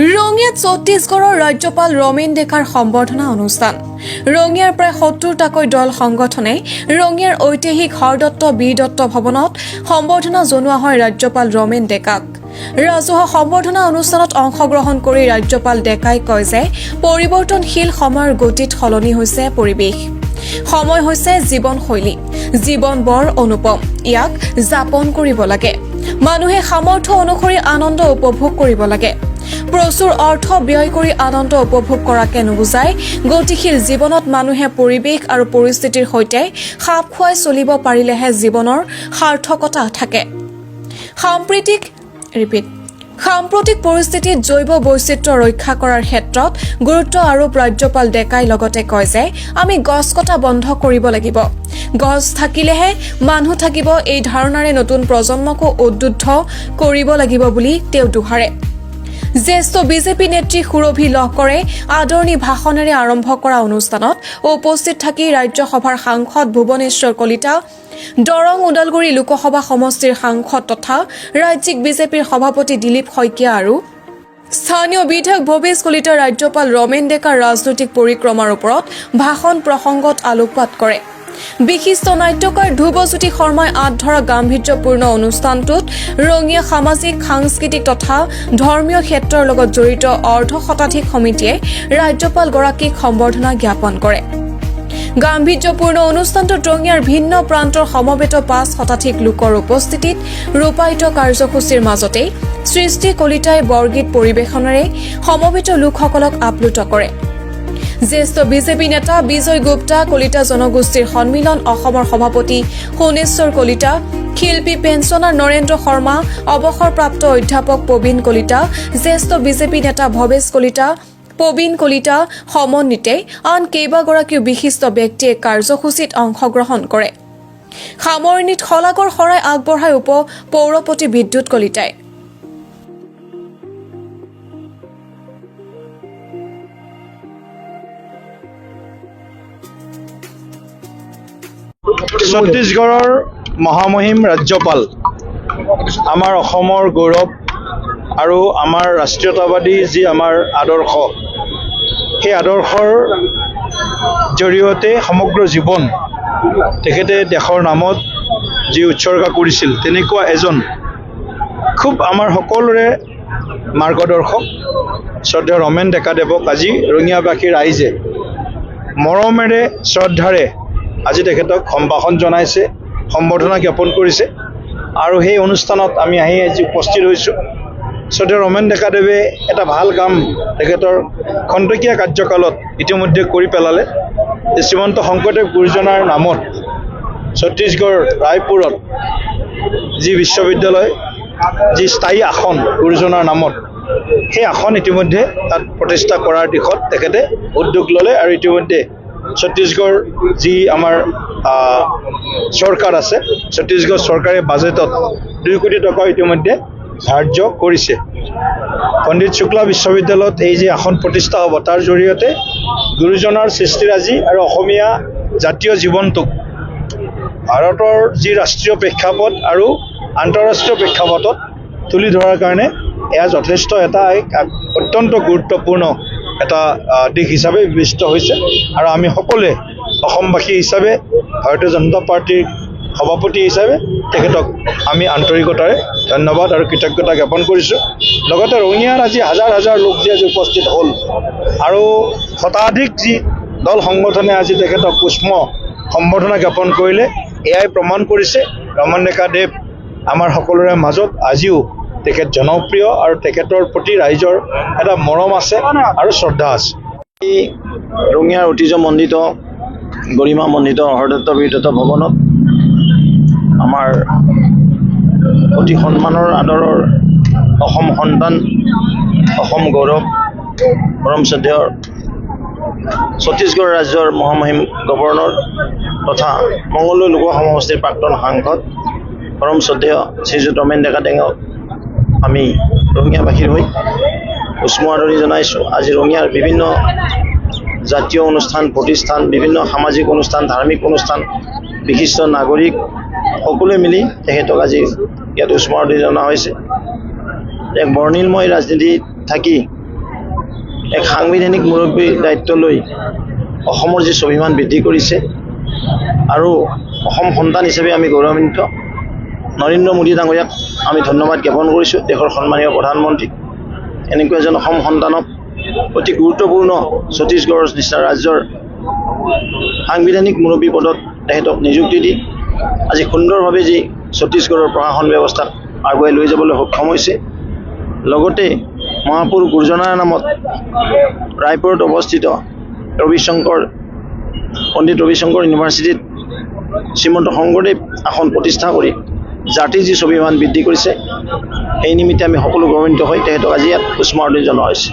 ৰঙিয়াত ছত্তীশগড়ৰ ৰাজ্যপাল ৰমেন ডেকাৰ সম্বৰ্ধনা অনুষ্ঠান। ৰঙিয়াৰ প্ৰায় ৭০টাকৈ দল সংগঠনে ৰঙিয়াৰ ঐতিহাসিক হৰদত্ত বীৰ দত্ত ভৱনত সম্বৰ্ধনা জনোৱা হয় ৰাজ্যপাল ৰমেন ডেকাক। ৰাজহুৱা সম্বৰ্ধনা অনুষ্ঠানত অংশগ্ৰহণ কৰি ৰাজ্যপাল ডেকাই কয় যে পৰিৱৰ্তনশীল সময়ৰ গতিত সলনি হৈছে পৰিৱেশ। সময় হৈছে জীৱনশৈলী, জীৱন বৰ অনুপম, ইয়াক যাপন কৰিব লাগে। মানুহে সামৰ্থ্য অনুসৰি আনন্দ উপভোগ কৰিব লাগে। প্ৰচুৰ অৰ্থ ব্যয় কৰি আনন্দ উপভোগ কৰাকে নুবুজায়। গতিশীল জীৱনত মানুহে পৰিৱেশ আৰু পৰিস্থিতিৰ সৈতে খাপ খুৱাই চলিব পাৰিলেহে জীৱনৰ সাৰ্থকতা থাকে। সাম্প্ৰতিক পৰিস্থিতিত জৈৱ বৈচিত্ৰ্য ৰক্ষা কৰাৰ ক্ষেত্ৰত গুৰুত্ব আৰোপ ৰাজ্যপাল ডেকাই লগতে কয় যে আমি গছ কটা বন্ধ কৰিব লাগিব। গছ থাকিলেহে মানুহ থাকিব, এই ধাৰণাৰে নতুন প্ৰজন্মকো উদ্বুদ্ধ কৰিব লাগিব বুলি তেওঁ দোহাৰে। জ্যেষ্ঠ বিজেপি নেত্ৰী সুৰভি লহকৰে আদৰণি ভাষণেৰে আৰম্ভ কৰা অনুষ্ঠানত উপস্থিত থাকি ৰাজ্যসভাৰ সাংসদ ভুৱনেশ্বৰ কলিতা, দৰং ওদালগুৰি লোকসভা সমষ্টিৰ সাংসদ তথা ৰাজ্যিক বিজেপিৰ সভাপতি দিলীপ শইকীয়া আৰু স্থানীয় বিধায়ক ভৱেশ কলিতাই ৰাজ্যপাল ৰমেন ডেকাৰ ৰাজনৈতিক পৰিক্ৰমাৰ ওপৰত ভাষণ প্ৰসংগত আলোকপাত কৰে। বিশিষ্ট নাট্যকাৰ ধ্ৰুৱজ্যোতি শৰ্মাই আঁত ধৰা গাম্ভীৰ্যপূৰ্ণ অনুষ্ঠানটোত ৰঙিয়া সামাজিক, সাংস্কৃতিক তথা ধৰ্মীয় ক্ষেত্ৰৰ লগত জড়িত অৰ্ধশতাধিক সমিতিয়ে ৰাজ্যপালগৰাকীক সম্বৰ্ধনা জ্ঞাপন কৰে। গাম্ভীৰ্যপূৰ্ণ অনুষ্ঠানটোত ৰঙিয়াৰ ভিন্ন প্ৰান্তৰ সমবেত ৫ শতাধিক লোকৰ উপস্থিতিত ৰূপায়িত কাৰ্যসূচীৰ মাজতেই সৃষ্টি কলিতাই বৰগীত পৰিৱেশনেৰে সমবেত লোকসকলক আপ্লুত কৰে। জ্যেষ্ঠ বিজেপি নেতা বিজয় গুপ্তা, কলিতা জনগোষ্ঠীৰ সন্মিলন অসমৰ সভাপতি সোণেশ্বৰ কলিতা, শিল্পী পেঞ্চনাৰ নৰেন্দ্ৰ শৰ্মা, অৱসৰপ্ৰাপ্ত অধ্যাপক প্ৰবীণ কলিতা, জ্যেষ্ঠ বিজেপি নেতা ভৱেশ কলিতা, প্ৰবীণ কলিতা সমন্বিতে আন কেইবাগৰাকীও বিশিষ্ট ব্যক্তিয়ে কাৰ্যসূচীত অংশগ্ৰহণ কৰে। সামৰণিত শলাগৰ শৰাই আগবঢ়াই উপ পৌৰপতি বিদ্যুৎ কলিতাই। ছত্তীশগড়ৰ মহামহিম ৰাজ্যপাল, আমাৰ অসমৰ গৌৰৱ আৰু আমাৰ ৰাষ্ট্ৰীয়তাবাদী যি আমাৰ আদৰ্শ, সেই আদৰ্শৰ জৰিয়তে সমগ্ৰ জীৱন তেখেতে দেশৰ নামত যি উৎসৰ্গা কৰিছিল, তেনেকুৱা এজন খুব আমাৰ সকলোৰে মাৰ্গদৰ্শক শ্ৰদ্ধেয় ৰমেন ডেকাদেৱক আজি ৰঙিয়াবাসী ৰাইজে মৰমেৰে, শ্ৰদ্ধাৰে আজি তেখেতক সম্ভাষণ জনাইছে, সম্বৰ্ধনা জ্ঞাপন কৰিছে। আৰু সেই অনুষ্ঠানত আমি আহি আজি উপস্থিত হৈছোঁ। শ্ৰদ্ধেয় ৰমেন ডেকাদেৱে এটা ভাল কাম তেখেতৰ খন্তকীয়া কাৰ্যকালত ইতিমধ্যে কৰি পেলালে। শ্ৰীমন্ত শংকৰদেৱ গুৰুজনাৰ নামত ছত্তীশগড় ৰায়পুৰত যি বিশ্ববিদ্যালয়, যি স্থায়ী আসন গুৰুজনাৰ নামত, সেই আসন ইতিমধ্যে তাত প্ৰতিষ্ঠা কৰাৰ দিশত তেখেতে উদ্যোগ ল'লে। আৰু ইতিমধ্যে ছত্তীশগড় যি আমাৰ চৰকাৰ আছে, ছত্তীশগড় চৰকাৰে বাজেটত ২ কোটি টকা ইতিমধ্যে ধাৰ্য কৰিছে। পণ্ডিত শুক্লা বিশ্ববিদ্যালয়ত এই যে আসন প্ৰতিষ্ঠা হ'ব, তাৰ জৰিয়তে গুৰুজনাৰ সৃষ্টিৰাজি আৰু অসমীয়া জাতীয় জীৱনটোক ভাৰতৰ যি ৰাষ্ট্ৰীয় প্ৰেক্ষাপট আৰু আন্তঃৰাষ্ট্ৰীয় প্ৰেক্ষাপটত তুলি ধৰাৰ কাৰণে এয়া যথেষ্ট এটা অত্যন্ত গুৰুত্বপূৰ্ণ এটা দিশ হিচাপে বিবেচিত হৈছে। আৰু আমি সকলোৱে অসমবাসী হিচাপে, ভাৰতীয় জনতা পাৰ্টীৰ সভাপতি হিচাপে তেখেতক আমি আন্তৰিকতাৰে ধন্যবাদ আৰু কৃতজ্ঞতা জ্ঞাপন কৰিছোঁ। লগতে ৰঙিয়াৰ আজি হাজাৰ হাজাৰ লোক যি আজি উপস্থিত হ'ল আৰু শতাধিক যি দল সংগঠনে আজি তেখেতক পুষ্প সম্বৰ্ধনা জ্ঞাপন কৰিলে, এয়াই প্ৰমাণ কৰিছে ৰমেন ডেকাদেৱ আমাৰ সকলোৰে মাজত আজিও তেখেত জনপ্ৰিয় আৰু তেখেতৰ প্ৰতি ৰাইজৰ এটা মৰম আছে আৰু শ্ৰদ্ধা আছে। এই ৰঙিয়াৰ ঐতিহ্যমণ্ডিত, গৰিমামণ্ডিত হৰদত্ত বীৰ দত্ত ভৱনত আমাৰ অতি সন্মানৰ আদৰৰ অসম সন্তান, অসম গৌৰৱ, পৰম শ্ৰদ্ধেয় ছত্তীশগড় ৰাজ্যৰ মহামহিম গভৰ্ণৰ তথা মঙলদৈ লোকসভা সমষ্টিৰ প্ৰাক্তন সাংসদ পৰম শ্ৰদ্ধেয় শ্ৰীযুত ৰমেন ডেকাদেৱক আমি ৰঙিয়াবাসীৰ হৈ উষ্ম আদৰণি জনাইছোঁ। আজি ৰঙিয়াৰ বিভিন্ন জাতীয় অনুষ্ঠান, প্ৰতিষ্ঠান, বিভিন্ন সামাজিক অনুষ্ঠান, ধাৰ্মিক অনুষ্ঠান, বিশিষ্ট নাগৰিক সকলোৱে মিলি তেখেতক আজি ইয়াত উষ্ম আদৰণি জনোৱা হৈছে। এক বৰ্ণিলময় ৰাজনীতিত থাকি এক সাংবিধানিক মুৰব্বীৰ দায়িত্ব লৈ অসমৰ যি স্বাভিমান বৃদ্ধি কৰিছে আৰু অসম সন্তান হিচাপে আমি গৌৰৱান্বিত। নৰেন্দ্ৰ মোদী ডাঙৰীয়াক আমি ধন্যবাদ জ্ঞাপন কৰিছোঁ, দেশৰ সন্মানীয় প্ৰধানমন্ত্ৰীক। এনেকুৱা এজন অসম সন্তানক অতি গুৰুত্বপূৰ্ণ ছত্তীশগড়ৰ নিচিনা ৰাজ্যৰ সাংবিধানিক মুৰব্বী পদত তেখেতক নিযুক্তি দি আজি সুন্দৰভাৱে যি ছত্তীশগড়ৰ প্ৰশাসন ব্যৱস্থাক আগুৱাই লৈ যাবলৈ সক্ষম হৈছে। লগতে মহাপুৰুষ গুৰুজনাৰ নামত ৰায়পুৰত অৱস্থিত পণ্ডিত ৰবিশংকৰ ইউনিভাৰ্চিটিত শ্ৰীমন্ত শংকৰদেৱ আসন প্ৰতিষ্ঠা কৰি জাতিৰ যি স্বাভিমান বৃদ্ধি কৰিছে, সেই নিমিত্তে আমি সকলো গৌৰৱান্বিত হৈ তেখেতক আজি ইয়াত স্মাৰনি জনোৱা হৈছে।